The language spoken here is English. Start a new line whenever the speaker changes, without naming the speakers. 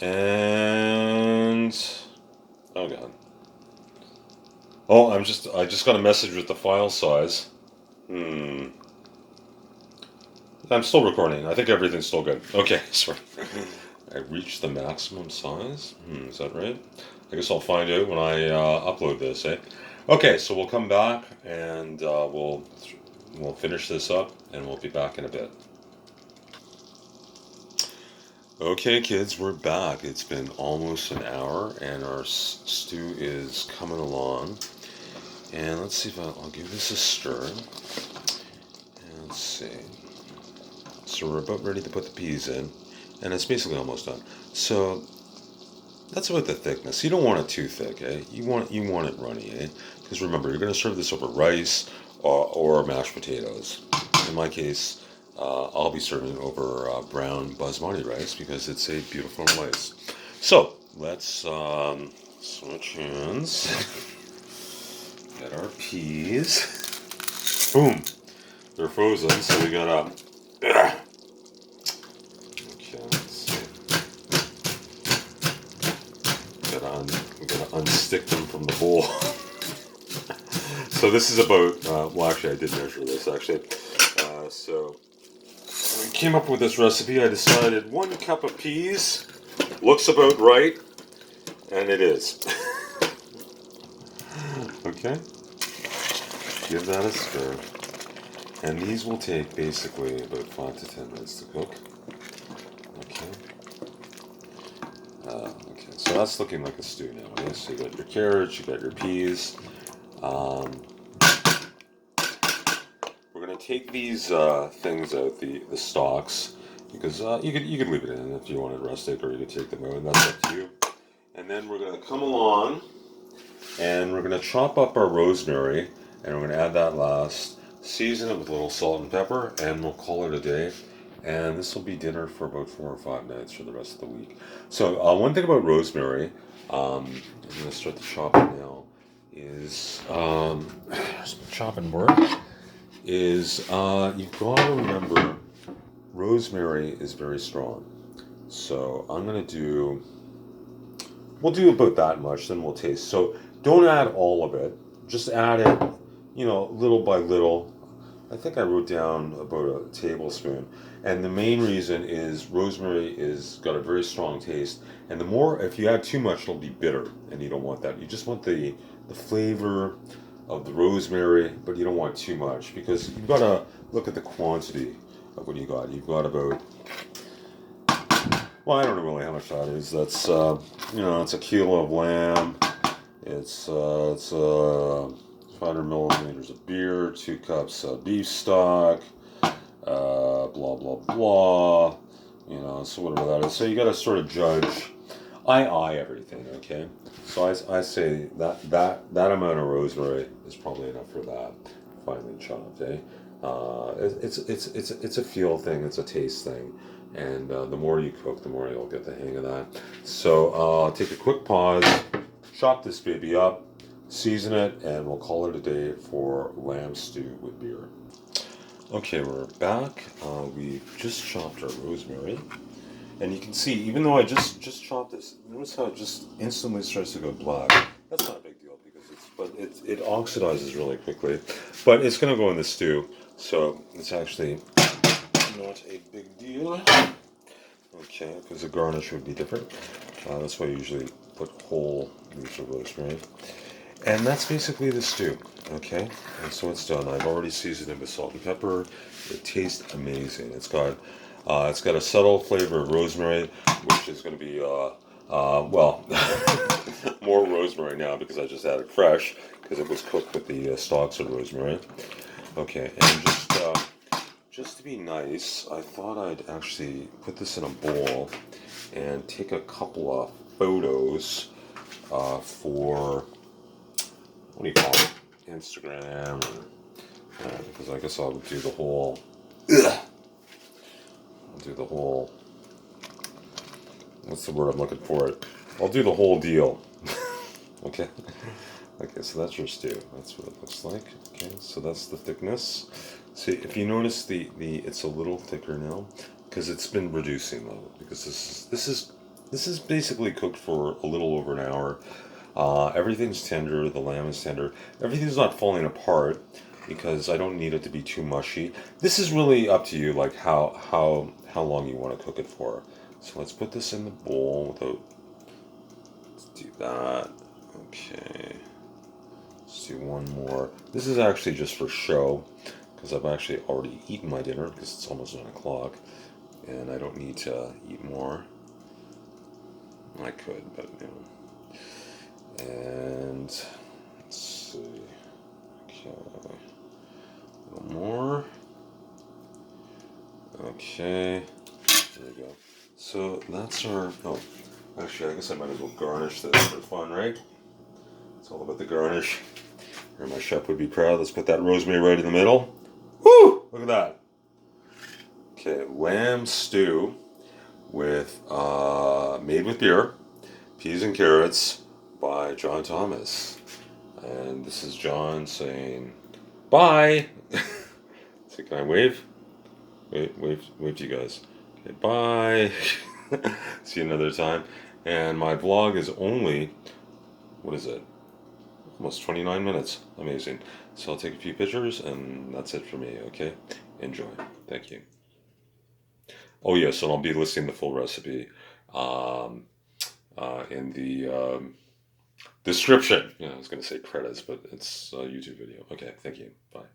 And oh god. Oh, I just got a message with the file size. I'm still recording. I think everything's still good. Okay, sorry. I reached the maximum size? Is that right? I guess I'll find out when I upload this, eh? Okay, so we'll come back and we'll finish this up and we'll be back in a bit. Okay, kids, we're back. It's been almost an hour and our stew is coming along. And let's see if I'll give this a stir. And let's see. So we're about ready to put the peas in, and it's basically almost done. So that's about the thickness. You don't want it too thick, eh? You want it runny, eh? Because remember, you're going to serve this over rice or mashed potatoes. In my case, I'll be serving over brown basmati rice because it's a beautiful rice. So let's switch hands. Get our peas. Boom. They're frozen, so we got okay, let's see. We gotta unstick them from the bowl. So this is about, well actually I did measure this actually. So when I came up with this recipe, I decided 1 cup of peas looks about right, and it is. Okay, give that a stir. And these will take basically about 5 to 10 minutes to cook. Okay. Okay, so that's looking like a stew now. Okay? So you got your carrots, you got your peas. We're gonna take these things out, the stalks, because you could leave it in if you wanted rustic, or you could take them out, and that's up to you. And then we're gonna come along, and we're gonna chop up our rosemary, and we're gonna add that last. Season it with a little salt and pepper, and we'll call it a day. And this will be dinner for about 4 or 5 nights for the rest of the week. So one thing about rosemary, I'm going to start the chopping now, is chopping work, is you've got to remember rosemary is very strong. So I'm going to we'll do about that much, then we'll taste. So don't add all of it, just add it, little by little. I think I wrote down about a tablespoon. And the main reason is rosemary is got a very strong taste. And the more, if you add too much, it'll be bitter. And you don't want that. You just want the flavor of the rosemary, but you don't want too much. Because you've got to look at the quantity of what you got. You've got about, well, I don't know really how much that is. That's, it's a kilo of lamb. It's 500 milliliters of beer, 2 cups of beef stock, blah, blah, blah, so whatever that is. So you got to sort of judge, I everything, okay? So I say that amount of rosemary is probably enough for that, finely chopped, eh? It's a feel thing, it's a taste thing, and the more you cook, the more you'll get the hang of that. So take a quick pause, chop this baby up, season it, and we'll call it a day for lamb stew with beer. Okay, we're back. We've just chopped our rosemary, and you can see, even though I just chopped this, notice how it just instantly starts to go black. That's not a big deal because it oxidizes really quickly, but it's going to go in the stew, so it's actually not a big deal. Okay, because the garnish would be different. That's why I usually put whole leaves of rosemary. And that's basically the stew, okay? And so it's done. I've already seasoned it with salt and pepper. It tastes amazing. It's got a subtle flavor of rosemary, which is going to be, well, more rosemary now because I just added fresh, because it was cooked with the stalks of rosemary. Okay, and just to be nice, I thought I'd actually put this in a bowl and take a couple of photos for, what do you call it, Instagram, because I guess I'll do the whole, what's the word I'm looking for it? I'll do the whole deal. Okay. Okay, so that's your stew. That's what it looks like. Okay, so that's the thickness. See, if you notice it's a little thicker now, because it's been reducing though, because this is This is basically cooked for a little over an hour. Everything's tender. The lamb is tender. Everything's not falling apart because I don't need it to be too mushy. This is really up to you, like how long you want to cook it for. So let's put this in the bowl without. Let's do that. Okay. Let's do one more. This is actually just for show because I've actually already eaten my dinner because it's almost 9 o'clock and I don't need to eat more. I could, but you know. And let's see. Okay. A little more. Okay. There we go. So that's our. Oh, actually, I guess I might as well garnish this for fun, right? It's all about the garnish. Or my chef would be proud. Let's put that rosemary right in the middle. Woo! Look at that. Okay, lamb stew with made with beer, peas and carrots by John Thomas. And this is John saying bye. So can I wave? Wave to you guys. Okay, bye. See you another time. And my vlog is only, what is it? Almost 29 minutes. Amazing. So I'll take a few pictures and that's it for me, okay? Enjoy. Thank you. Oh, yes, and I'll be listing the full recipe um, in the description. Yeah, I was going to say credits, but it's a YouTube video. Okay, thank you. Bye.